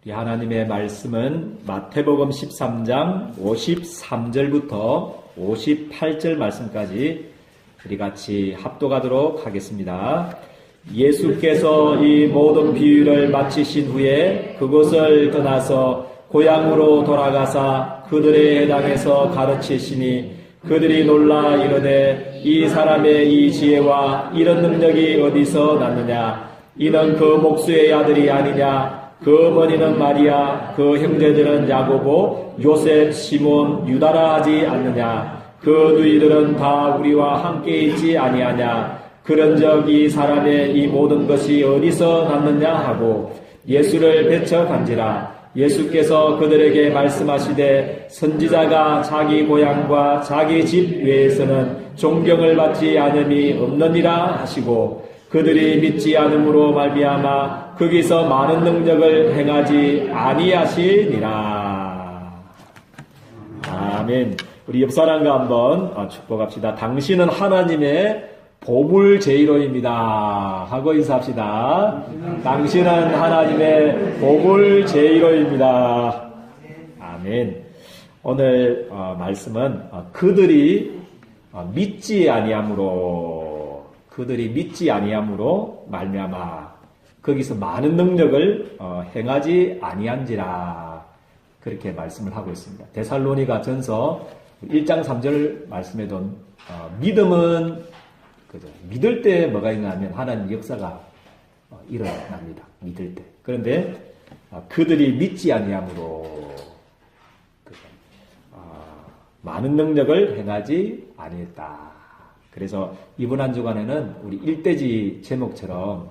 우리 하나님의 말씀은 마태복음 13장 53절부터 58절 말씀까지 우리 같이 합독하도록 하겠습니다. 예수께서 이 모든 비유를 마치신 후에 그곳을 떠나서 고향으로 돌아가사 그들의 회당에서 가르치시니 그들이 놀라 이르되 이 사람의 이 지혜와 이런 능력이 어디서 났느냐? 이는 그 목수의 아들이 아니냐? 그 어머니는 마리아, 그 형제들은 야고보, 요셉, 시몬, 유다라 하지 않느냐? 그 너희들은 다 우리와 함께 있지 아니하냐? 그런즉 이 사람의 이 모든 것이 어디서 났느냐 하고 예수를 배쳐 간지라. 예수께서 그들에게 말씀하시되 선지자가 자기 고향과 자기 집 외에서는 존경을 받지 않음이 없느니라 하시고 그들이 믿지 않음으로 말미암아 거기서 많은 능력을 행하지 아니하시니라. 아멘. 우리 옆 사람과 한번 축복합시다. 당신은 하나님의 보물 제일호입니다 하고 인사합시다. 당신은 하나님의 보물 제일호입니다. 아멘. 오늘 말씀은 그들이 믿지 아니함으로 말미암아 거기서 많은 능력을 행하지 아니한지라 그렇게 말씀을 하고 있습니다. 데살로니가 전서 1장 3절 말씀에도 믿음은 그죠. 믿을 때 뭐가 있냐면 하나님 역사가 일어납니다. 믿을 때. 그런데 그들이 믿지 아니함으로 많은 능력을 행하지 아니했다. 그래서 이번 한 주간에는 우리 일대지 제목처럼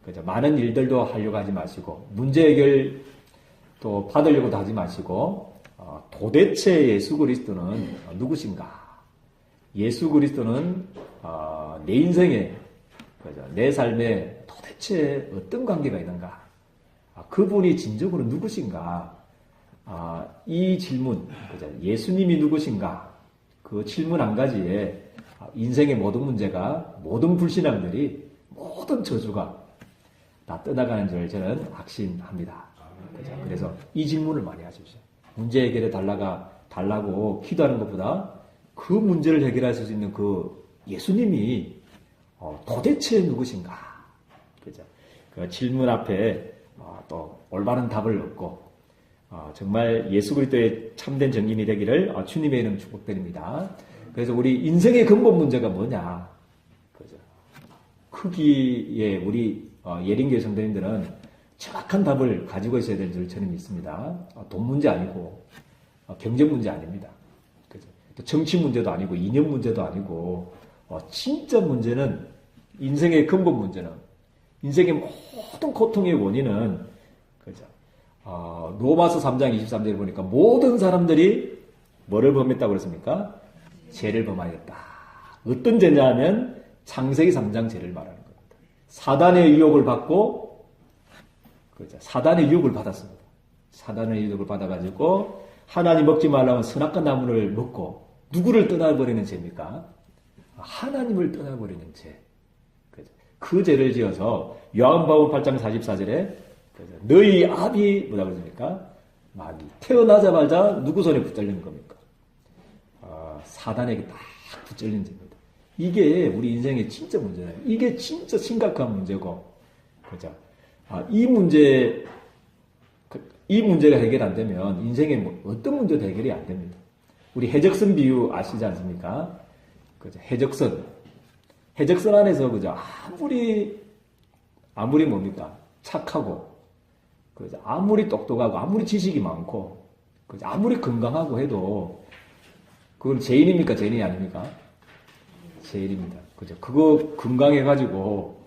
그죠. 많은 일들도 하려고 하지 마시고 문제 해결 또 받으려고도 하지 마시고 도대체 예수 그리스도는 누구신가? 예수 그리스도는 내 인생에, 내 삶에 도대체 어떤 관계가 있는가? 그분이 진정으로 누구신가? 이 질문, 예수님이 누구신가? 그 질문 한 가지에 인생의 모든 문제가, 모든 불신앙들이, 모든 저주가 다 떠나가는 줄 저는 확신합니다. 그래서 이 질문을 많이 하십시오. 문제 해결에 달라고 기도하는 것보다 그 문제를 해결할 수 있는 그 예수님이 도대체 누구신가? 그죠? 그 질문 앞에 또 올바른 답을 얻고 정말 예수 그리스도의 참된 정인이 되기를 주님의 이름 축복드립니다. 그래서 우리 인생의 근본 문제가 뭐냐? 그죠? 크기에 우리 예린교회 성도님들은 정확한 답을 가지고 있어야 될 줄 저는 믿습니다. 돈 문제 아니고 경제 문제 아닙니다. 그죠? 또 정치 문제도 아니고 이념 문제도 아니고 진짜 문제는 인생의 근본 문제는 인생의 모든 고통의 원인은 그죠? 로마서 3장 23절에 보니까 모든 사람들이 뭐를 범했다고 그랬습니까? 죄를 범하였다. 어떤 죄냐 하면 창세기 3장 죄를 말하는 겁니다. 사단의 유혹을 받고 그죠? 사단의 유혹을 받았습니다. 사단의 유혹을 받아가지고 하나님 먹지 말라면 선악과 나무를 먹고 누구를 떠나버리는 죄입니까? 하나님을 떠나버리는 죄. 그 죄를 지어서 요한복음 8장 44절에 너희 아비 뭐라고 그러십니까? 마귀. 태어나자마자 누구 손에 붙들리는 겁니까? 사단에게 딱 붙들리는 죄입니다. 이게 우리 인생의 진짜 문제예요. 이게 진짜 심각한 문제고, 그죠? 이 문제가 해결 안 되면 인생의 어떤 문제도 해결이 안 됩니다. 우리 해적선 비유 아시지 않습니까? 그죠? 해적선 안에서 그죠? 아무리 뭡니까? 착하고, 그죠? 아무리 똑똑하고, 아무리 지식이 많고, 그죠? 아무리 건강하고 해도, 그건 죄인입니까? 죄인이 아닙니까? 죄인입니다. 그죠? 그거 건강해가지고,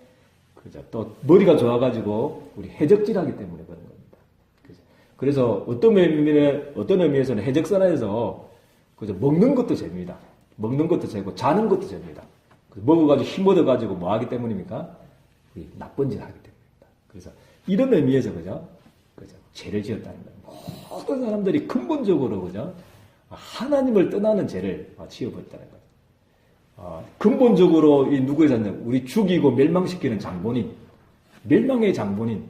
그죠? 또 머리가 좋아가지고, 우리 해적질하기 때문에 그런 겁니다. 그죠? 그래서 어떤 의미에서는 해적선 안에서, 그죠? 먹는 것도 죄입니다. 먹는 것도 죄고, 자는 것도 죄입니다. 먹어가지고 힘 얻어가지고 뭐 하기 때문입니까? 나쁜 짓 하기 때문입니다. 그래서 이런 의미에서 그죠? 죄를 지었다는 거예요. 모든 사람들이 근본적으로 그죠? 하나님을 떠나는 죄를 지어버렸다는 거죠. 근본적으로 이 누구의 자녀? 우리 죽이고 멸망시키는 장본인, 멸망의 장본인,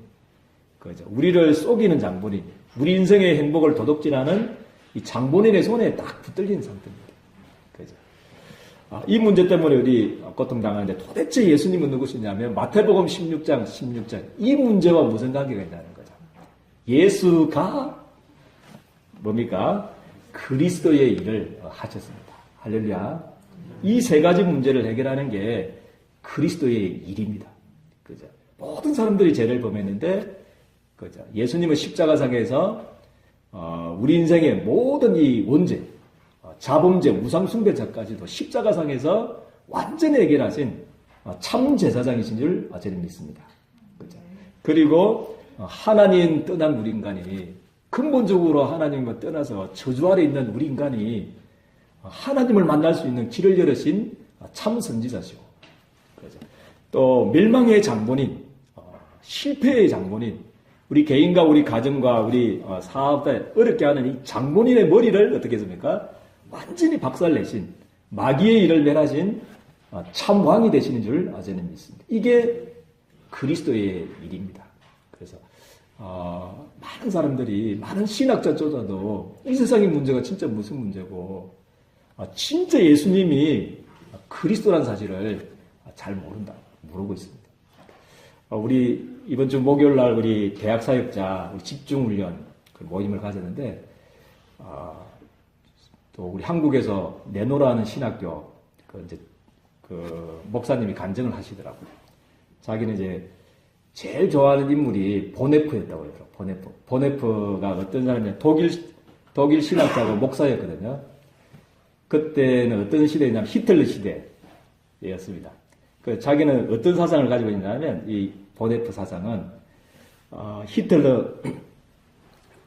그죠. 우리를 속이는 장본인, 우리 인생의 행복을 도둑질하는 이 장본인의 손에 딱 붙들린 상태입니다. 그죠. 이 문제 때문에 우리 고통당하는데 도대체 예수님은 누구시냐면 마태복음 16장 이 문제와 무슨 관계가 있다는 거죠. 예수가 뭡니까? 그리스도의 일을 하셨습니다. 할렐루야. 이 세 가지 문제를 해결하는 게 그리스도의 일입니다. 그죠? 모든 사람들이 죄를 범했는데, 그죠? 예수님은 십자가상에서 우리 인생의 모든 이 원죄, 자범죄, 우상숭배자까지도 십자가상에서 완전히 해결하신 참 제사장이신 줄 저는 믿습니다. 그죠? 그리고 하나님 떠난 우리 인간이 근본적으로 하나님을 떠나서 저주 아래 있는 우리 인간이 하나님을 만날 수 있는 길을 열으신 참 선지자시고, 그죠? 또 멸망의 장본인, 실패의 장본인, 우리 개인과 우리 가정과 우리 사업에 어렵게 하는 이 장본인의 머리를 어떻게 했습니까? 완전히 박살내신, 마귀의 일을 멸하신 참 왕이 되시는 줄 저는 믿습니다. 이게 그리스도의 일입니다. 그래서 많은 사람들이, 많은 신학자조차도 이 세상의 문제가 진짜 무슨 문제고, 진짜 예수님이 그리스도라는 사실을 잘 모르고 있습니다. 우리 이번 주 목요일 날 우리 대학 사역자 우리 집중훈련 그 모임을 가졌는데, 또 우리 한국에서 네노라는 신학교 그 목사님이 간증을 하시더라고요. 자기는 이제 제일 좋아하는 인물이 보네프였다고 그러더라고요. 보네프가 어떤 사람이냐, 독일 신학자고 목사였거든요. 그때는 어떤 시대냐면 히틀러 시대였습니다. 자기는 어떤 사상을 가지고 있냐면, 이 보네프 사상은 히틀러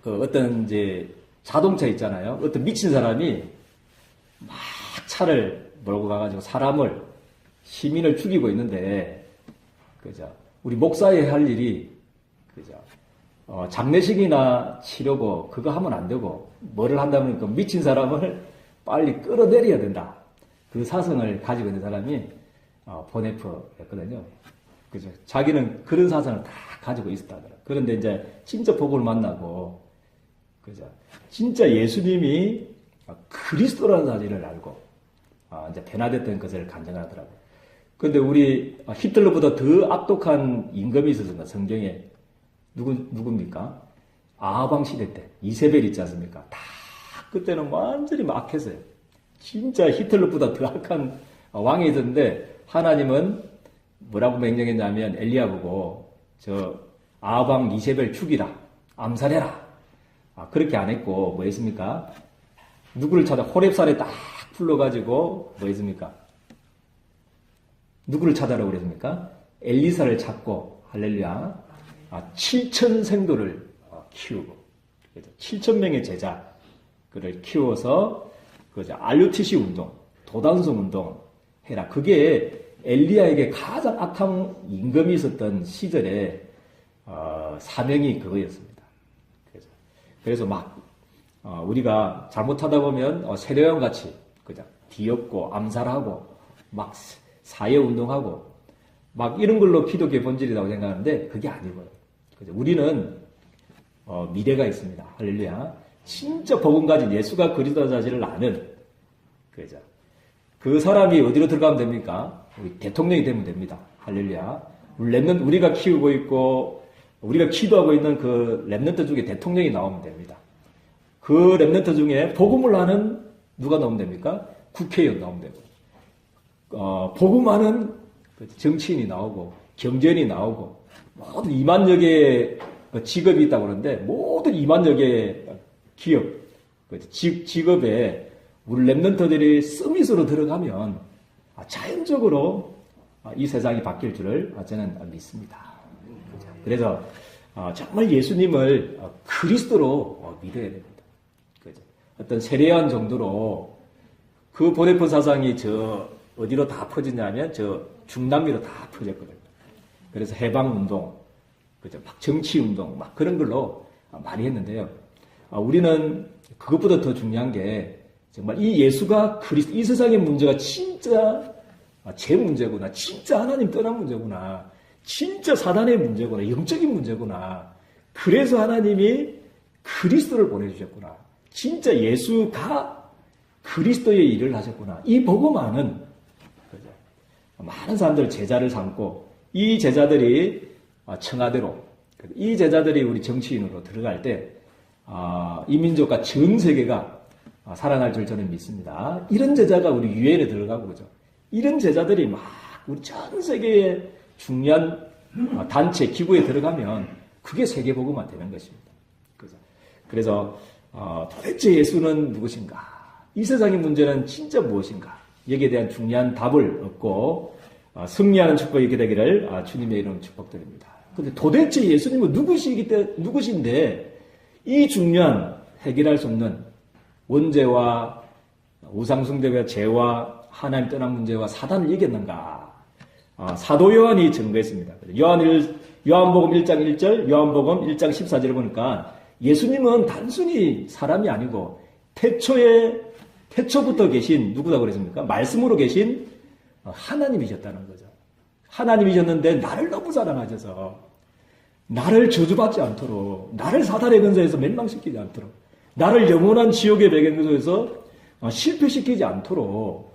어떤 이제 자동차 있잖아요. 어떤 미친 사람이 막 차를 몰고 가가지고 시민을 죽이고 있는데, 그죠? 우리 목사의 할 일이, 그죠? 장례식이나 치려고 그거 하면 안 되고, 뭐를 한다면 그 미친 사람을 빨리 끌어내려야 된다. 그 사상을 가지고 있는 사람이 보네프였거든요. 그죠? 자기는 그런 사상을 다 가지고 있었다더라. 그런데 이제 진짜 복음을 만나고, 그죠? 진짜 예수님이 그리스도라는 사실을 알고, 이제 변화됐던 것을 간증하더라고요. 그런데 우리 히틀러보다 더 악독한 임금이 있었습니다. 성경에. 누굽니까? 아방 시대 때. 이세벨 있지 않습니까? 다 그때는 완전히 악했어요. 진짜 히틀러보다 더 악한 왕이 있었는데, 하나님은 뭐라고 명령했냐면, 엘리야 보고 아방 이세벨 죽이라, 암살해라. 그렇게 안 했고 뭐 했습니까? 누구를 찾아 호렙산에 딱 불러가지고 뭐 했습니까? 누구를 찾아라고 그랬습니까? 엘리사를 찾고, 할렐루야, 7천 생도를 키우고, 7천 명의 제자를 키워서 RUTC 운동, 도단성 운동 해라. 그게 엘리야에게 가장 악한 임금이 있었던 시절에 사명이 그거였습니다. 그래서 막 우리가 잘못하다 보면 세례요한 같이 그죠? 뒤엎고 암살하고 막 사회 운동하고 막 이런 걸로 기독교의 본질이라고 생각하는데 그게 아니고요. 그죠? 우리는 미래가 있습니다. 할렐루야. 진짜 복음 가진 예수가 그리스도 자신을 아는, 그죠? 그 사람이 어디로 들어가면 됩니까? 우리 대통령이 되면 됩니다. 할렐루야. 우리가 키우고 있고 우리가 기도하고 있는 그 렘넌트 중에 대통령이 나오면 됩니다. 그 렘넌트 중에 복음을 하는 누가 나오면 됩니까? 국회의원 나오면 되고, 복음하는 정치인이 나오고 경제인이 나오고, 모든 2만여 개의 직업이 있다고 그러는데 모든 2만여 개의 기업, 직업에 우리 렘넌트들이 서밋으로 들어가면 자연적으로 이 세상이 바뀔 줄을 저는 믿습니다. 그래서 정말 예수님을 그리스도로 믿어야 됩니다. 어떤 세례요한 정도로 그 보네프 사상이 어디로 다 퍼지냐면 중남미로 다 퍼졌거든요. 그래서 해방운동, 막 정치운동, 막 그런 걸로 많이 했는데요. 우리는 그것보다 더 중요한 게 정말 이 예수가 그리스도, 이 세상의 문제가 진짜 제 문제구나, 진짜 하나님 떠난 문제구나, 진짜 사단의 문제구나, 영적인 문제구나. 그래서 하나님이 그리스도를 보내주셨구나. 진짜 예수가 그리스도의 일을 하셨구나. 이 복음화는 많은 사람들 제자를 삼고 이 제자들이 청와대로 이 제자들이 우리 정치인으로 들어갈 때 이 민족과 전 세계가 살아날 줄 저는 믿습니다. 이런 제자가 우리 유엔에 들어가고 그죠. 이런 제자들이 막 우리 전 세계의 중요한 단체 기구에 들어가면 그게 세계복음화 되는 것입니다. 그죠. 그래서 도대체 예수는 누구신가? 이 세상의 문제는 진짜 무엇인가? 여기에 대한 중요한 답을 얻고 승리하는 축복이 있게 되기를 주님의 이름으로 축복드립니다. 근데 도대체 예수님은 누구신데 이 중요한 해결할 수 없는 원죄와 우상숭배와 죄와 하나님 떠난 문제와 사단을 이겼는가? 사도 요한이 증거했습니다. 요한복음 1장 1절, 요한복음 1장 14절을 보니까 예수님은 단순히 사람이 아니고 태초부터 계신 누구라고 그랬습니까? 말씀으로 계신 하나님이셨다는 거죠. 하나님이셨는데 나를 너무 사랑하셔서 나를 저주받지 않도록, 나를 사단의 근세에서 멸망시키지 않도록, 나를 영원한 지옥의 배경에서 실패시키지 않도록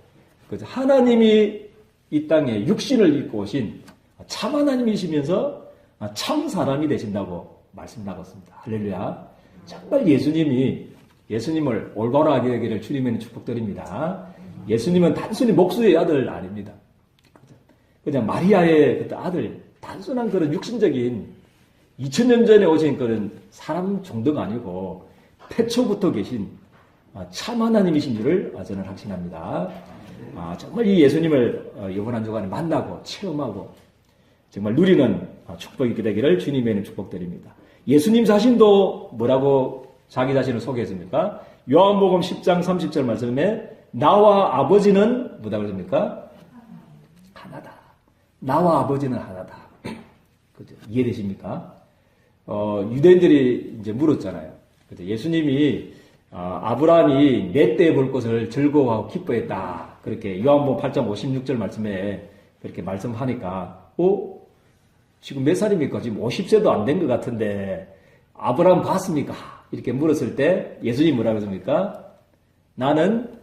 하나님이 이 땅에 육신을 입고 오신 참 하나님이시면서 참 사람이 되신다고 말씀나갔습니다. 할렐루야. 정말 예수님을 올바로 하게 되기를 주님의 축복드립니다. 예수님은 단순히 목수의 아들 아닙니다. 그냥 마리아의 그때 아들, 단순한 그런 육신적인 2000년 전에 오신 그런 사람 정도가 아니고 태초부터 계신 참 하나님이신 줄을 저는 확신합니다. 정말 이 예수님을 이번 한 주간에 만나고 체험하고 정말 누리는 축복이 있게 되기를 주님의 이름 축복드립니다. 예수님 자신도 뭐라고 자기 자신을 소개했습니까? 요한복음 10장 30절 말씀에 나와 아버지는 뭐라고 그랬습니까? 하나다. 나와 아버지는 하나다. 그죠? 이해되십니까? 유대인들이 이제 물었잖아요. 그죠? 예수님이 아브라함이 내 때 볼 것을 즐거워하고 기뻐했다. 그렇게 요한복음 8장 56절 말씀에 그렇게 말씀하니까 지금 몇 살입니까? 지금 50세도 안 된 것 같은데 아브라함 봤습니까? 이렇게 물었을 때 예수님이 뭐라고 했습니까? 나는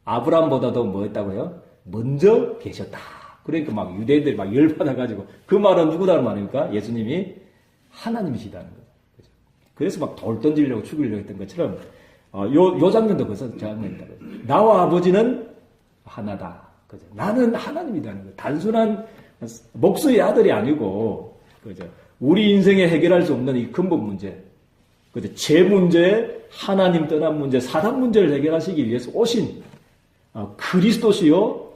아브라함보다도 뭐 했다고요? 먼저 계셨다. 그러니까 막 유대인들이 막 열받아가지고 그 말은 누구다는 말입니까? 예수님이 하나님이시다는 거죠. 그래서 막 돌 던지려고 죽이려고 했던 것처럼 요 장면도 벌써 장면이다. 나와 아버지는 하나다. 그죠? 나는 하나님이라는 거죠. 단순한 목수의 아들이 아니고 그죠? 우리 인생에 해결할 수 없는 이 근본 문제, 그죠? 죄 문제, 하나님 떠난 문제, 사단 문제를 해결하시기 위해서 오신 그리스도시요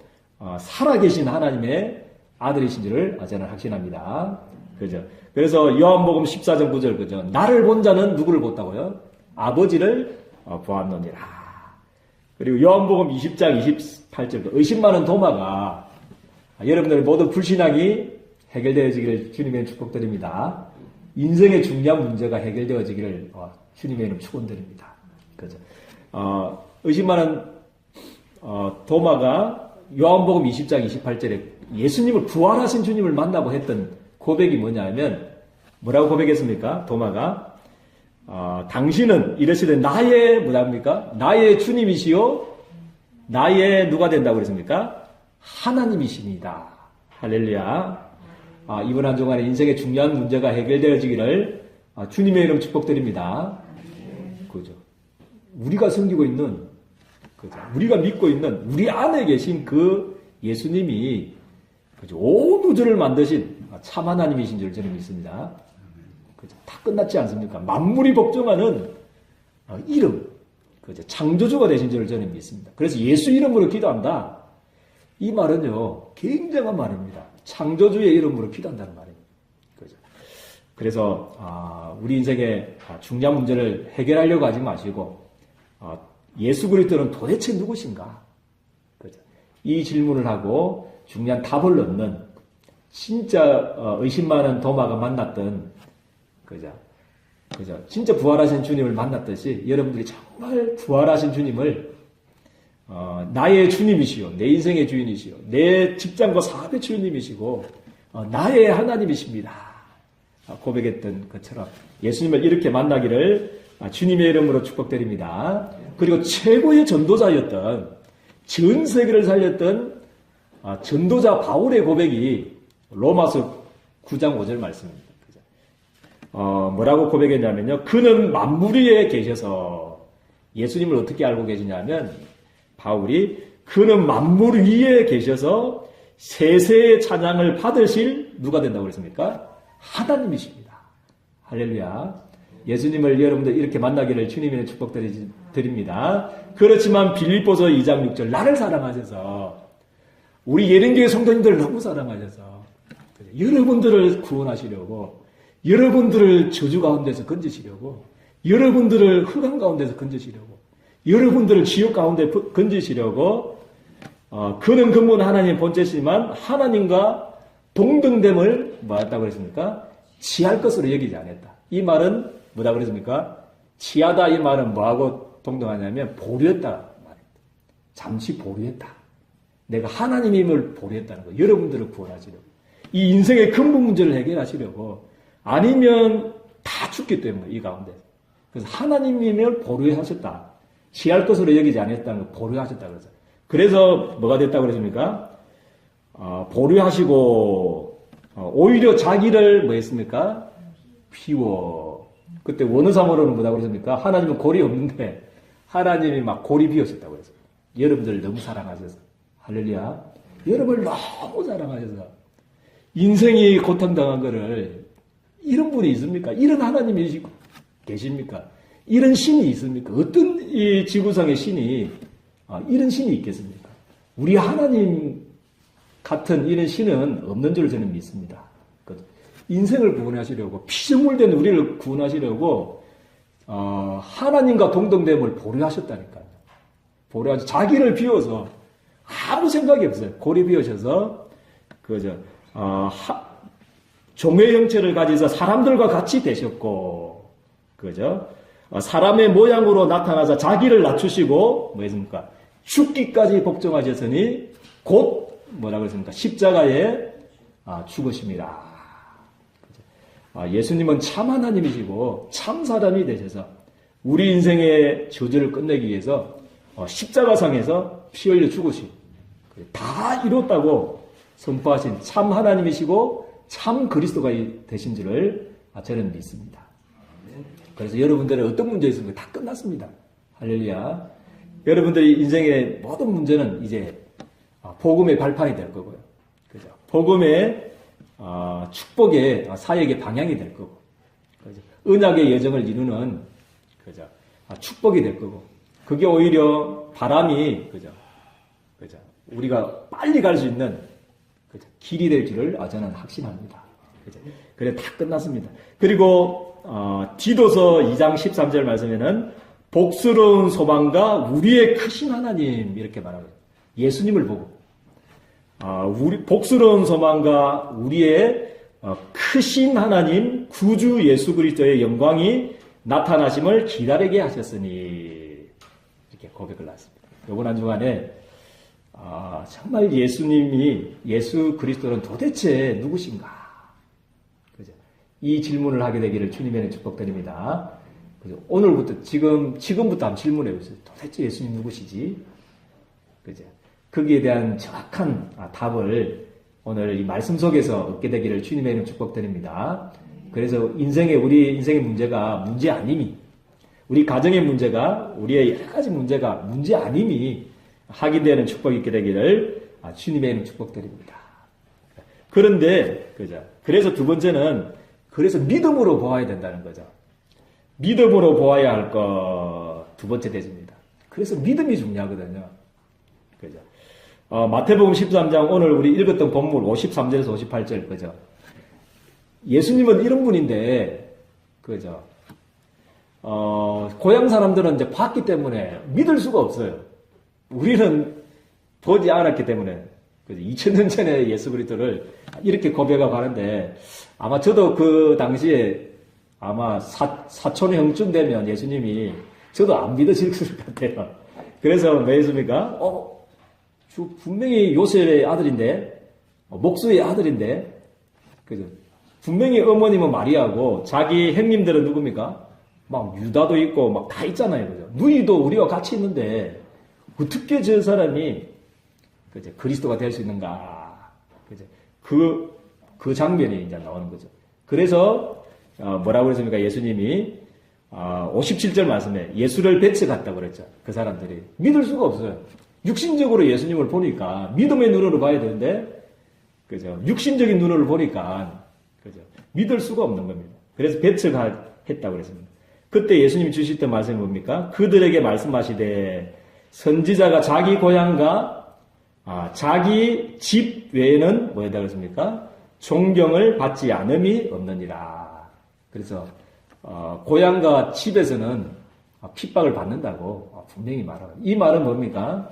살아계신 하나님의 아들이신 줄을 저는 확신합니다. 그죠? 그래서 요한복음 14장 9절 그죠? 나를 본 자는 누구를 봤다고요? 아버지를 보았느니라. 그리고 요한복음 20장 28절 의심 많은 도마가 여러분들의 모든 불신앙이 해결되어지기를 주님의 축복드립니다. 인생의 중요한 문제가 해결되어지기를 주님의 이름 축원드립니다. 그죠? 의심 많은 도마가 요한복음 20장 28절에 예수님을 부활하신 주님을 만나고 했던 고백이 뭐냐면 뭐라고 고백했습니까? 도마가 당신은 이르시되 나의 뭐랍니까? 나의 주님이시요 나의 누가 된다고 그랬습니까? 하나님이십니다. 할렐루야. 이번 한 주간에 인생의 중요한 문제가 해결되어지기를 주님의 이름 축복드립니다. 그죠? 우리가 섬기고 있는 그죠? 우리가 믿고 있는 우리 안에 계신 그 예수님이 그죠? 온 우주를 만드신 참 하나님이신 줄 저는 믿습니다. 그죠? 다 끝났지 않습니까? 만물이 복종하는 이름, 그죠? 창조주가 되신 줄을 저는 믿습니다. 그래서 예수 이름으로 기도한다. 이 말은요, 굉장한 말입니다. 창조주의 이름으로 기도한다는 말입니다. 그죠? 그래서 우리 인생의 중요한 문제를 해결하려고 하지 마시고 예수 그리스도는 도대체 누구신가? 그죠? 이 질문을 하고 중요한 답을 얻는 진짜 의심 많은 도마가 만났던 그죠? 진짜 부활하신 주님을 만났듯이 여러분들이 정말 부활하신 주님을 나의 주님이시요, 내 인생의 주인이시요, 내 직장과 사업의 주님이시고 나의 하나님이십니다. 고백했던 것처럼 예수님을 이렇게 만나기를 주님의 이름으로 축복드립니다. 그리고 최고의 전도자였던 전 세계를 살렸던 전도자 바울의 고백이 로마서 9장 5절 말씀입니다. 뭐라고 고백했냐면요. 그는 만물 위에 계셔서 예수님을 어떻게 알고 계시냐면 바울이 그는 만물 위에 계셔서 세세의 찬양을 받으실 누가 된다고 그랬습니까? 하나님이십니다. 할렐루야. 예수님을 여러분들 이렇게 만나기를 주님의 축복드립니다. 그렇지만 빌립보서 2장 6절 나를 사랑하셔서 우리 예린교회 성도님들을 너무 사랑하셔서 여러분들을 구원하시려고 여러분들을 저주 가운데서 건지시려고 여러분들을 흑암 가운데서 건지시려고 여러분들을 지옥 가운데 건지시려고 그는 근본 하나님의 본체시지만 하나님과 동등됨을 뭐했다고 그랬습니까? 취할 것으로 여기지 않았다. 이 말은 뭐다 그랬습니까? 취하다 이 말은 뭐하고 동등하냐면 보류했다 말입니다. 잠시 보류했다. 내가 하나님임을 보류했다는 거. 여러분들을 구원하시려고. 이 인생의 근본 문제를 해결하시려고. 아니면 다 죽기 때문에 이 가운데. 그래서 하나님임을 보류하셨다. 취할 것으로 여기지 않았다는 거 보류하셨다 그래서. 그래서 뭐가 됐다고 그랬습니까? 보류하시고 오히려 자기를 뭐 했습니까? 비워. 그때 원어사모로는 뭐라고 그랬습니까? 하나님은 골이 없는데 하나님이 막 골이 비우셨다고 그랬어요. 여러분들 너무 사랑하셔서. 할렐루야. 여러분을 너무 사랑하셔서 인생이 고통당한 거를 이런 분이 있습니까? 이런 하나님이 계십니까? 이런 신이 있습니까? 어떤 이 지구상의 신이 이런 신이 있겠습니까? 우리 하나님 같은 이런 신은 없는 줄 저는 믿습니다. 인생을 구원하시려고 피조물된 우리를 구원하시려고 하나님과 동등됨을 보류하셨다니까요. 보류하셔 자기를 비워서 아무 생각이 없어요. 골이 비우셔서 종의 형체를 가지서 사람들과 같이 되셨고 그죠? 사람의 모양으로 나타나서 자기를 낮추시고 뭐 했습니까? 죽기까지 복종하셨으니 곧 뭐라고 했습니까? 십자가에 죽으십니다. 예수님은 참 하나님이시고 참 사람이 되셔서 우리 인생의 저주를 끝내기 위해서 십자가상에서 피 흘려 죽으신 다 이뤘다고 선포하신 참 하나님이시고 참 그리스도가 되신 줄을 저는 믿습니다. 그래서 여러분들의 어떤 문제 있으면 다 끝났습니다. 할렐루야. 여러분들의 인생의 모든 문제는 이제 복음의 발판이 될 거고요. 그죠? 복음의 축복의 사역의 방향이 될 거고, 그죠? 언약의 여정을 이루는 그죠? 축복이 될 거고, 그게 오히려 바람이 그죠? 그죠? 우리가 빨리 갈 수 있는 그죠? 길이 될 줄을 저는 확신합니다. 그죠? 그래 다 끝났습니다. 그리고 디도서 2장 13절 말씀에는 복스러운 소망과 우리의 크신 하나님 이렇게 말하고 예수님을 보고 복스러운 소망과 우리의 크신 하나님 구주 예수 그리스도의 영광이 나타나심을 기다리게 하셨으니 이렇게 고백을 했습니다. 이번 한 주간에 정말 예수 그리스도는 도대체 누구신가? 그죠? 이 질문을 하게 되기를 주님의 축복드립니다. 그죠? 오늘부터 지금부터 한번 질문해 보세요. 도대체 예수님 누구시지? 그죠? 거기에 대한 정확한 답을 오늘 이 말씀 속에서 얻게 되기를 주님의 이름 축복드립니다. 그래서 우리 인생의 문제가 문제 아님이, 우리 가정의 문제가, 우리의 여러 가지 문제가 문제 아님이 확인되는 축복이 있게 되기를 주님의 이름 축복드립니다. 그런데, 그죠? 그래서 두 번째는, 그래서 믿음으로 보아야 된다는 거죠. 믿음으로 보아야 할 것 두 번째 대지입니다. 그래서 믿음이 중요하거든요. 그죠? 마태복음 13장 오늘 우리 읽었던 본문 53절에서 58절, 그죠? 예수님은 이런 분인데, 그죠? 고향 사람들은 이제 봤기 때문에 믿을 수가 없어요. 우리는 보지 않았기 때문에, 그죠? 2000년 전에 예수 그리스도를 이렇게 고백하고 하는데, 아마 저도 그 당시에 아마 사촌 형쯤 되면 예수님이 저도 안 믿으실 것 같아요. 그래서 왜 했습니까? 분명히 요셉의 아들인데, 목수의 아들인데, 그죠? 분명히 어머님은 마리아고 자기 형님들은 누굽니까? 막 유다도 있고 막 다 있잖아요. 그죠? 누이도 우리와 같이 있는데 어떻게 저 사람이 그죠? 그리스도가 될 수 있는가? 그죠? 그 장면이 이제 나오는 거죠. 그래서 뭐라고 그랬습니까? 예수님이 57절 말씀에 예수를 배척했다고 그랬죠. 그 사람들이 믿을 수가 없어요. 육신적으로 예수님을 보니까 믿음의 눈으로 봐야 되는데 그죠? 육신적인 눈으로 보니까 그죠? 믿을 수가 없는 겁니다. 그래서 배척했다고 그랬습니다. 그때 예수님이 주셨던 말씀이 뭡니까? 그들에게 말씀하시되 선지자가 자기 고향과 자기 집 외에는 뭐였다 그랬습니까? 존경을 받지 않음이 없느니라. 그래서 고향과 집에서는 핍박을 받는다고 분명히 말합니다. 이 말은 뭡니까?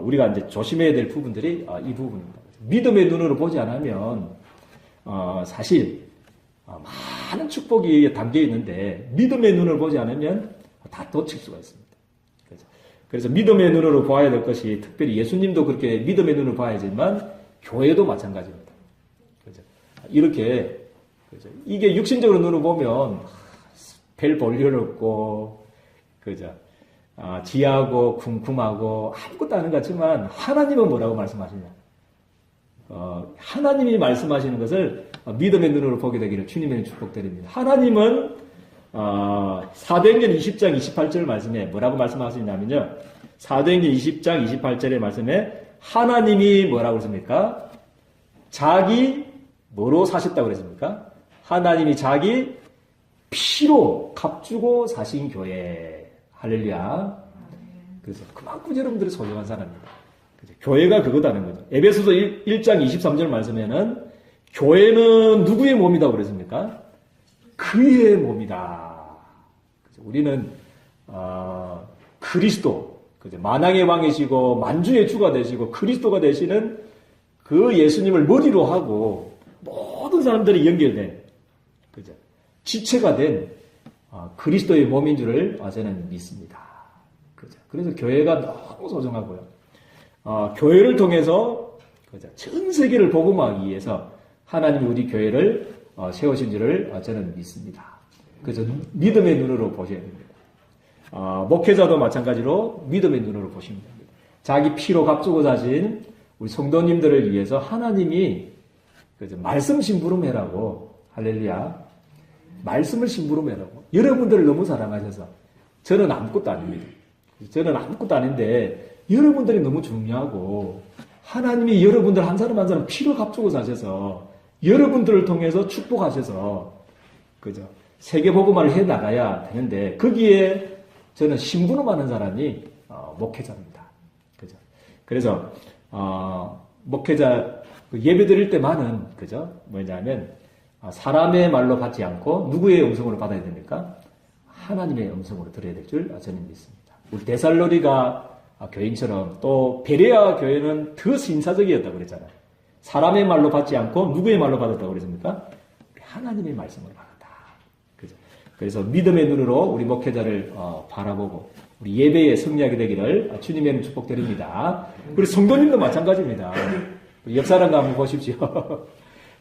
우리가 이제 조심해야 될 부분들이 이 부분입니다. 믿음의 눈으로 보지 않으면 사실 많은 축복이 담겨 있는데 믿음의 눈을 보지 않으면 다 놓칠 수가 있습니다. 그래서 믿음의 눈으로 보아야 될 것이 특별히 예수님도 그렇게 믿음의 눈으로 봐야지만 교회도 마찬가지입니다. 그죠? 이렇게 그죠? 이게 육신적으로 눈으로 보면 별 볼일 없고 그죠? 지하고 쿵쿵하고 아무것도 아닌 것 같지만 하나님은 뭐라고 말씀하시냐? 하나님이 말씀하시는 것을 믿음의 눈으로 보게 되기를 주님의 축복드립니다. 하나님은 사도행전 20장 28절 말씀에 뭐라고 말씀하시냐면요. 사도행전 20장 28절의 말씀에 하나님이 뭐라고 그랬습니까? 자기 뭐로 사셨다고 그랬습니까? 하나님이 자기 피로 값주고 사신 교회. 할렐루야. 그래서 그만큼 여러분들이 소중한 사람입니다. 교회가 그거다는 거죠. 에베소서 1장 23절 말씀에는 교회는 누구의 몸이다 그랬습니까? 그의 몸이다. 우리는 그리스도, 만왕의 왕이시고 만주의 주가 되시고 그리스도가 되시는 그 예수님을 머리로 하고 모든 사람들이 연결된 지체가 된 그리스도의 몸인 줄을 저는 믿습니다. 그래서 교회가 너무 소중하고요. 교회를 통해서 전 세계를 복음화하기 위해서 하나님이 우리 교회를 세우신 줄을 저는 믿습니다. 그래서 믿음의 눈으로 보셔야 됩니다. 목회자도 마찬가지로 믿음의 눈으로 보시면 됩니다. 자기 피로 값주고 사신 우리 성도님들을 위해서 하나님이 말씀 심부름해라고 할렐루야 말씀을 심부름해라고 여러분들을 너무 사랑하셔서 저는 아무것도 아닙니다. 저는 아무것도 아닌데 여러분들이 너무 중요하고 하나님이 여러분들 한 사람 한 사람 피로 값주고 사셔서 여러분들을 통해서 축복하셔서 세계 복음화를 해 나가야 되는데 거기에 저는 심부름하는 사람이 목회자입니다. 그래서 목회자 예배 드릴 때만은 뭐냐면 사람의 말로 받지 않고 누구의 음성으로 받아야 됩니까? 하나님의 음성으로 들어야 될 줄 저는 믿습니다. 우리 데살로니가 교인처럼 또 베레아 교회는 더 신사적이었다고 그랬잖아요. 사람의 말로 받지 않고 누구의 말로 받았다고 그랬습니까? 하나님의 말씀을 받았다. 그래서 믿음의 눈으로 우리 목회자를 바라보고 우리 예배에 승리하게 되기를 주님의 이름 축복드립니다. 우리 성도님도 마찬가지입니다. 우리 옆 사람 한번 보십시오.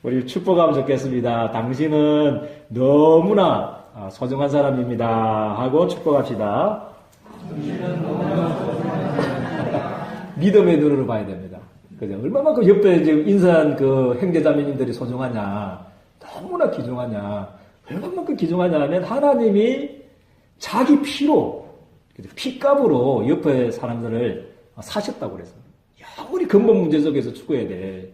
우리 축복하면 좋겠습니다. 당신은 너무나 소중한 사람입니다. 하고 축복합시다. 믿음의 눈으로 봐야 됩니다. 얼마만큼 옆에 지금 인사한 형제자매님들이 소중하냐, 너무나 귀중하냐, 얼마만큼 귀중하냐 하면 하나님이 자기 피로, 피값으로 옆에 사람들을 사셨다고 그랬습니다. 영원히 근본 문제 속에서 추구해야 돼.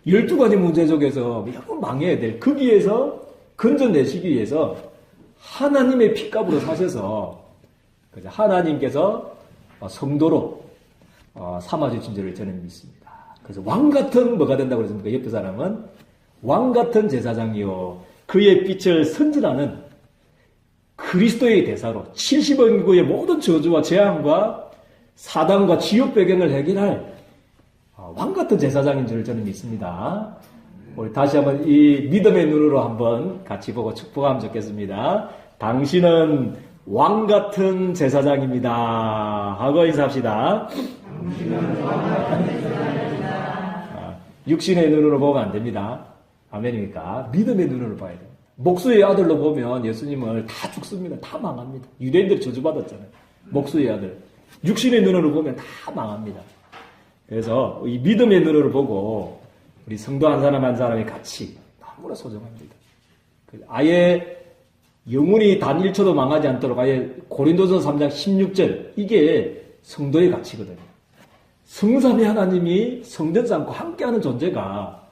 12가지 문제 속에서 영원 망해야 돼. 거기에서 건져내시기 위해서 하나님의 피값으로 사셔서 하나님께서 성도로 삼아주신 줄을 저는 믿습니다. 그래서 왕같은 뭐가 된다고 그랬습니까? 옆에 사람은 왕같은 제사장이요 그의 빛을 선진하는 그리스도의 대사로 70억 인구의 모든 저주와 재앙과 사단과 지옥 배경을 해결할 왕같은 제사장인 줄을 저는 믿습니다. 우리 다시 한번 이 믿음의 눈으로 한번 같이 보고 축복하면 좋겠습니다. 당신은 왕같은 제사장입니다. 하고 인사합시다. 육신의 눈으로 보면 안 됩니다. 아멘입니까? 믿음의 눈으로 봐야 돼요. 목수의 아들로 보면 예수님을 다 죽습니다. 다 망합니다. 유대인들이 저주받았잖아요. 목수의 아들. 육신의 눈으로 보면 다 망합니다. 그래서 이 믿음의 눈으로 보고 우리 성도 한 사람 한 사람이 같이 너무나 소중합니다. 아예 영혼이 단 1초도 망하지 않도록 아예 고린도서 3장 16절 이게 성도의 가치거든요. 성삼위 하나님이 성전 쌓고 함께하는 존재가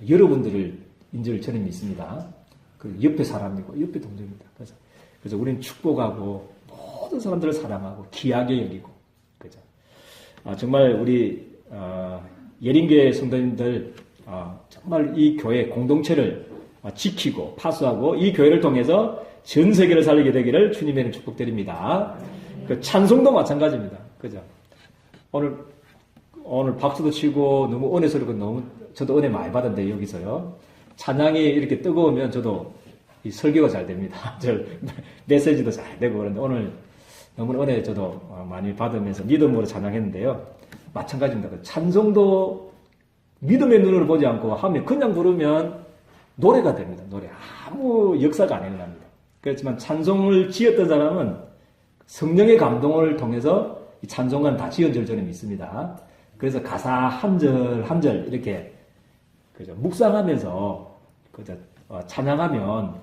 여러분들을 인줄 저는 믿습니다. 그 옆에 사람이고 옆에 동료입니다. 그래서 우리는 축복하고 모든 사람들을 사랑하고 귀하게 여기고 그죠? 정말 우리 예린교회 성도님들 정말 이 교회 공동체를 지키고 파수하고 이 교회를 통해서 전 세계를 살리게 되기를 주님의 축복드립니다. 그 찬송도 마찬가지입니다. 그죠? 오늘 박수도 치고 너무 은혜 소리가 너무 저도 은혜 많이 받았는데 여기서요. 찬양이 이렇게 뜨거우면 저도 이 설교가 잘 됩니다. 저 메시지도 잘 되고 그런데 오늘 너무 은혜 저도 많이 받으면서 믿음으로 찬양했는데요. 마찬가지입니다. 그 찬송도 믿음의 눈으로 보지 않고 하면 그냥 부르면 노래가 됩니다. 노래 아무 역사가 안 일어납니다. 그렇지만 찬송을 지었던 사람은 성령의 감동을 통해서 이 찬송가는 다 지은 줄 저는 믿습니다. 그래서 가사 한 절 한 절 이렇게 그죠 묵상하면서 그죠 찬양하면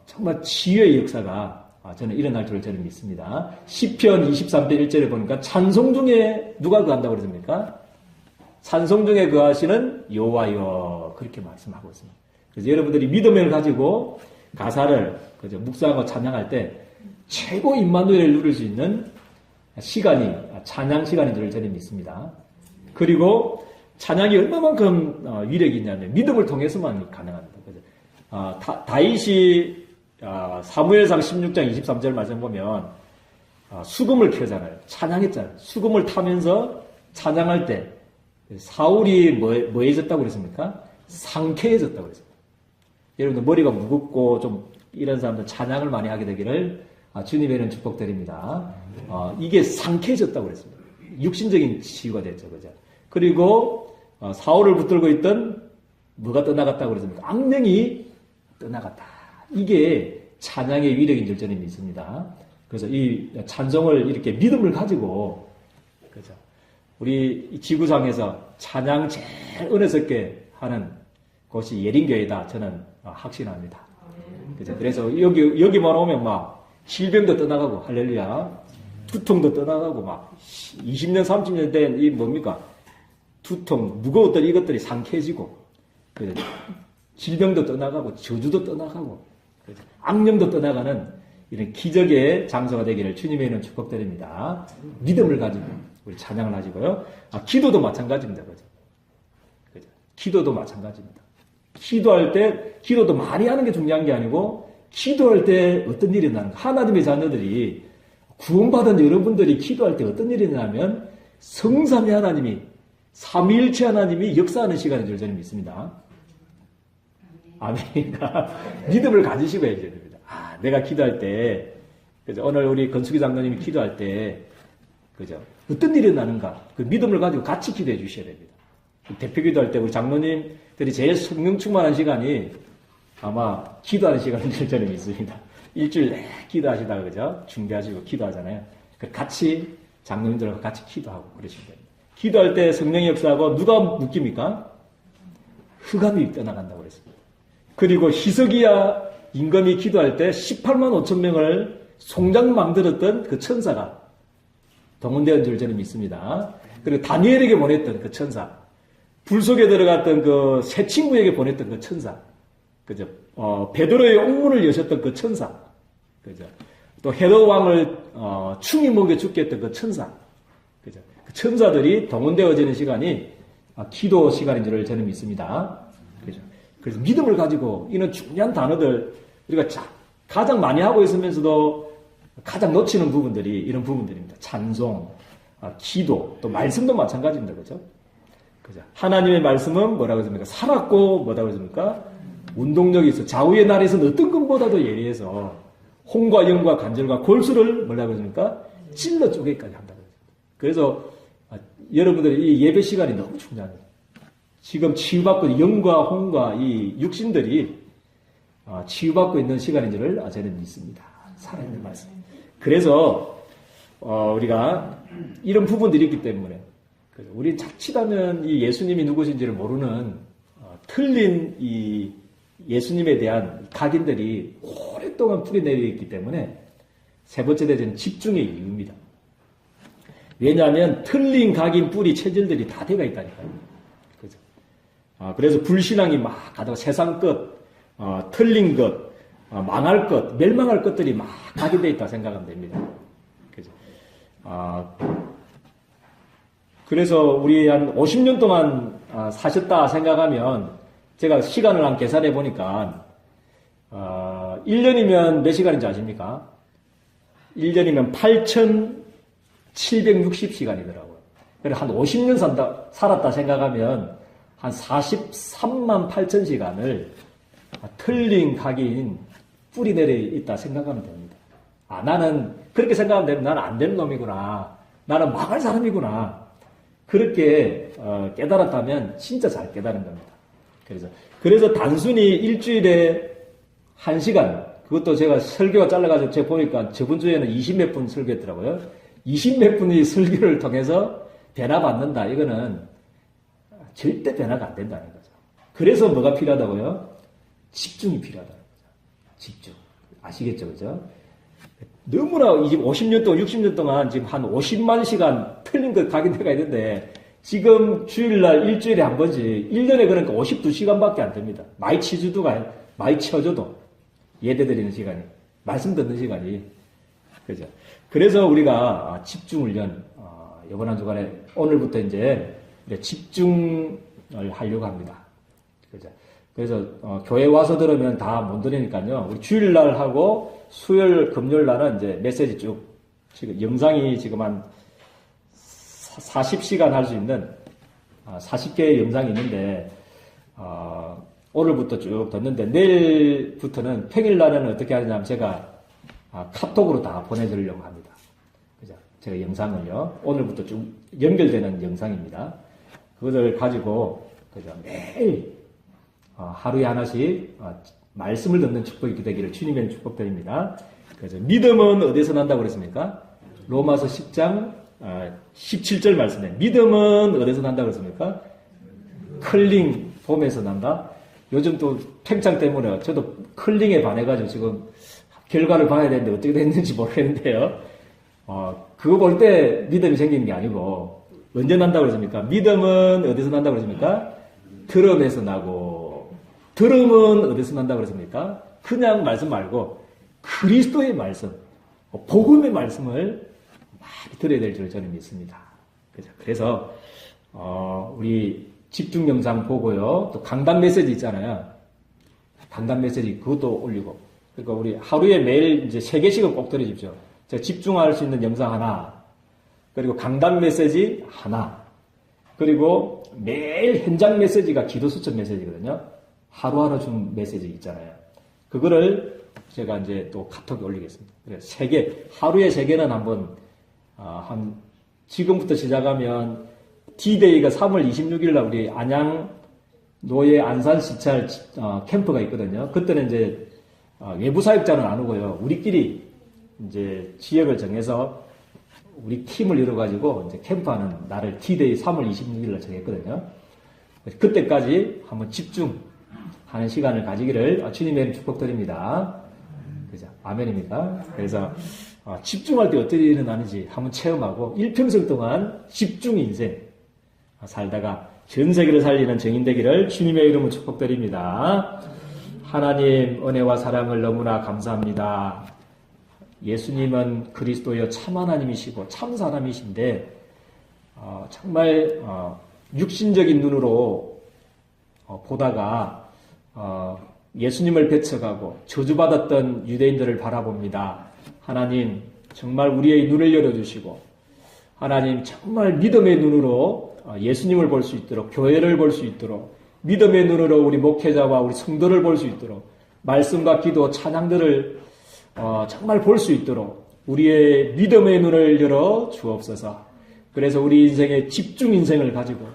정말 치유의 역사가 저는 일어날 줄 저는 믿습니다. 시편 23편 1절에 보니까 찬송 중에 누가 거한다고 그랬습니까? 찬송 중에 거하시는 여호와여 그렇게 말씀하고 있습니다. 그래서 여러분들이 믿음을 가지고 가사를 그죠 묵상하고 찬양할 때 최고 임마누엘을 누릴 수 있는 시간이 찬양 시간인 줄 저는 믿습니다. 그리고 찬양이 얼마만큼 위력이 있냐면 믿음을 통해서만 가능합니다. 그죠? 다윗이 사무엘상 16장 23절 말씀 보면 수금을 켜잖아요. 찬양했잖아요. 수금을 타면서 찬양할 때 사울이 뭐해졌다고 그랬습니까? 상쾌해졌다고 그랬습니다. 여러분들 머리가 무겁고 좀 이런 사람들 찬양을 많이 하게 되기를 주님의 이름 축복드립니다. 이게 상쾌해졌다고 그랬습니다. 육신적인 치유가 됐죠. 그죠? 그리고 사울을 붙들고 있던 뭐가 떠나갔다고 그랬습니까? 악령이 떠나갔다. 이게 찬양의 위력인 줄 저는 믿습니다. 그래서 이 찬송을 이렇게 믿음을 가지고 그죠? 우리 지구상에서 찬양 제일 은혜스럽게 하는 곳이 예린교회다. 저는 확신합니다. 그죠? 그래서 여기만 오면 막 질병도 떠나가고 할렐루야. 두통도 떠나가고 막 20년 30년 된 이 뭡니까? 두통 무거웠던 이것들이 상쾌해지고 그죠? 질병도 떠나가고 저주도 떠나가고 그죠? 악령도 떠나가는 이런 기적의 장소가 되기를 주님의 이름 축복드립니다. 믿음을 가지고 우리 찬양을 가지고요. 기도도 마찬가지입니다. 그죠? 그죠? 기도도 마찬가지입니다. 기도할 때 기도도 많이 하는 게 중요한 게 아니고 기도할 때 어떤 일이 나는가? 하나님의 자녀들이 구원받은 여러분들이 기도할 때 어떤 일이 나냐면 성삼위 하나님이 삼위일체 하나님이 역사하는 시간인 줄 저는 믿습니다. 아멘이니까 믿음을 가지시고 해야 됩니다. 내가 기도할 때 그죠? 오늘 우리 건숙이 장로님이 기도할 때 그죠? 어떤 일이 나는가? 그 믿음을 가지고 같이 기도해 주셔야 됩니다. 대표 기도할 때 우리 장로님들이 제일 성령 충만한 시간이 아마 기도하는 시간인 줄 저는 믿습니다. 일주일 내내 기도하시다가 그죠? 준비하시고 기도하잖아요. 같이 장로님들하고 같이 기도하고 그러시면 됩니다. 기도할 때 성령의 역사하고 누가 묶입니까? 흑암이 떠나간다고 그랬습니다. 그리고 희석이야 임금이 기도할 때 18만 5천 명을 송장 만들었던 그 천사가 동원되었는 줄 저는 믿습니다. 그리고 다니엘에게 보냈던 그 천사, 불 속에 들어갔던 그 새 친구에게 보냈던 그 천사, 그죠? 베드로의 옥문을 여셨던 그 천사, 그죠? 또 헤롯 왕을 충이 먹여 죽게 했던 그 천사, 그죠? 그 천사들이 동원되어지는 시간이 기도 시간인 줄 저는 믿습니다. 그죠? 그래서 믿음을 가지고 이런 중요한 단어들 우리가 가장 많이 하고 있으면서도 가장 놓치는 부분들이 이런 부분들입니다. 찬송, 기도, 또 말씀도 마찬가지입니다. 그죠? 그죠? 하나님의 말씀은 뭐라고 했습니까? 살았고, 뭐라고 했습니까? 운동력이 있어. 좌우의 날에서는 어떤 것보다도 예리해서 홍과 영과 관절과 골수를 뭐라고 했습니까? 찔러 쪼개기까지 한다고 했습니다. 그래서 여러분들이 이 예배 시간이 너무 중요합니다. 지금 치유받고 영과 혼과 이 육신들이 치유받고 있는 시간인 줄을 저는 믿습니다. 살아있는 말씀. 그래서 우리가 이런 부분들이 있기 때문에 우리 자칫하면 이 예수님이 누구신지를 모르는 틀린 이 예수님에 대한 각인들이 오랫동안 뿌리내려 있기 때문에 세 번째 대제는 집중의 이유입니다. 왜냐하면 틀린 각인 뿌리 체질들이 다 되어 있다니까요. 그죠? 그래서 불신앙이 막 가다가 세상 것, 틀린 것, 망할 것, 멸망할 것들이 막 각인되어 있다 생각하면 됩니다. 그죠? 그래서 우리 한 50년 동안 사셨다 생각하면 제가 시간을 한 계산해 보니까 1년이면 몇 시간인지 아십니까? 1년이면 8,760시간이더라고요. 그래서 한 50년 살았다 생각하면 한 43만 8천 시간을 틀린 각인 뿌리 내려 있다 생각하면 됩니다. 나는 그렇게 생각하면 되면 나는 안 되는 놈이구나. 나는 망할 사람이구나. 그렇게 깨달았다면 진짜 잘 깨달은 겁니다. 그래서 단순히 일주일에 1시간, 그것도 제가 설교가 잘라가지고 제가 보니까 저번 주에는 20몇 분 설교했더라고요. 20몇 분의 설교를 통해서 변화 받는다. 이거는 절대 변화가 안 된다는 거죠. 그래서 뭐가 필요하다고요? 집중이 필요하다는 거죠. 집중. 아시겠죠? 그죠? 너무나 50년 동안, 60년 동안 지금 한 50만 시간 틀린 것 각인대가 있는데 지금 주일날 일주일에 한 번씩 1년에 그러니까 52시간밖에 안 됩니다. 많이 쳐줘도 예배드리는 시간이, 말씀 듣는 시간이. 그죠? 그래서 우리가 집중훈련, 이번 한 주간에 오늘부터 이제 집중을 하려고 합니다. 그죠? 그래서 교회 와서 들으면 다 못 들으니까요. 우리 주일날 하고 수요일, 금요일 날은 이제 메시지 쭉, 지금 영상이 지금 한 40시간 할 수 있는 40개의 영상이 있는데 오늘부터 쭉 듣는데 내일부터는 평일날은 어떻게 하냐면 제가 카톡으로 다 보내드리려고 합니다. 그죠? 제가 영상을요. 오늘부터 쭉 연결되는 영상입니다. 그것을 가지고 그죠? 매일 하루에 하나씩 말씀을 듣는 축복이 되기를 주님의 축복드립니다. 그래서 믿음은 어디서 난다고 그랬습니까? 로마서 10장 17절 말씀에 믿음은 어디서 난다고 그랬습니까? 클링 봄에서 난다. 요즘 또 팽창 때문에 저도 클링에 반해가지고 지금 결과를 봐야 되는데 어떻게 됐는지 모르겠는데요. 그거 볼 때 믿음이 생기는 게 아니고 언제 난다고 그랬습니까? 믿음은 어디서 난다고 그랬습니까? 들음에서 나고 들음은 어디서 난다고 그랬습니까? 그냥 말씀 말고 그리스도의 말씀, 복음의 말씀을 많이 들어야 될 줄 저는 믿습니다. 그래서 우리 집중 영상 보고요. 또 강단 메시지 있잖아요. 강단 메시지 그것도 올리고. 그러니까 우리 하루에 매일 이제 3개씩은 꼭 들어주십시오. 제가 집중할 수 있는 영상 하나, 그리고 강단 메시지 하나, 그리고 매일 현장 메시지가 기도 수첩 메시지거든요. 하루하루 준 메시지 있잖아요. 그거를 제가 이제 또 카톡에 올리겠습니다. 그래서 3개, 하루에 3개는 한번, 지금부터 시작하면 D-Day가 3월 26일 날 우리 안양 노예 안산 시찰 캠프가 있거든요. 그때는 이제 외부 사역자는 안 오고요. 우리끼리 이제 지역을 정해서 우리 팀을 이뤄가지고 이제 캠프하는 날을 D-Day 3월 26일 날 정했거든요. 그때까지 한번 집중하는 시간을 가지기를 주님의 축복드립니다. 그죠? 아멘입니까? 그래서 집중할 때 어떻게 일어나는지 한번 체험하고 일평생 동안 집중 인생 살다가 전 세계를 살리는 증인 되기를 주님의 이름으로 축복드립니다. 하나님 은혜와 사랑을 너무나 감사합니다. 예수님은 그리스도여 참 하나님이시고 참 사람이신데 정말 육신적인 눈으로 보다가 예수님을 배척하고 저주받았던 유대인들을 바라봅니다. 하나님 정말 우리의 눈을 열어주시고 하나님 정말 믿음의 눈으로 예수님을 볼 수 있도록 교회를 볼 수 있도록 믿음의 눈으로 우리 목회자와 우리 성도를 볼 수 있도록 말씀과 기도 찬양들을 정말 볼 수 있도록 우리의 믿음의 눈을 열어 주옵소서. 그래서 우리 인생의 집중 인생을 가지고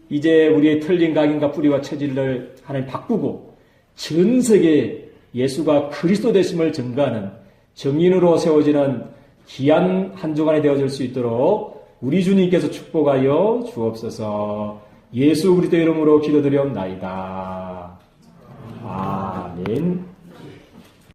이제 우리의 틀린 각인과 뿌리와 체질을 하나님 바꾸고 전 세계에 예수가 그리스도 되심을 증거하는 정인으로 세워지는 귀한 한 주간이 되어질 수 있도록 우리 주님께서 축복하여 주옵소서. 예수 그리스도 이름으로 기도드리옵나이다. 아멘.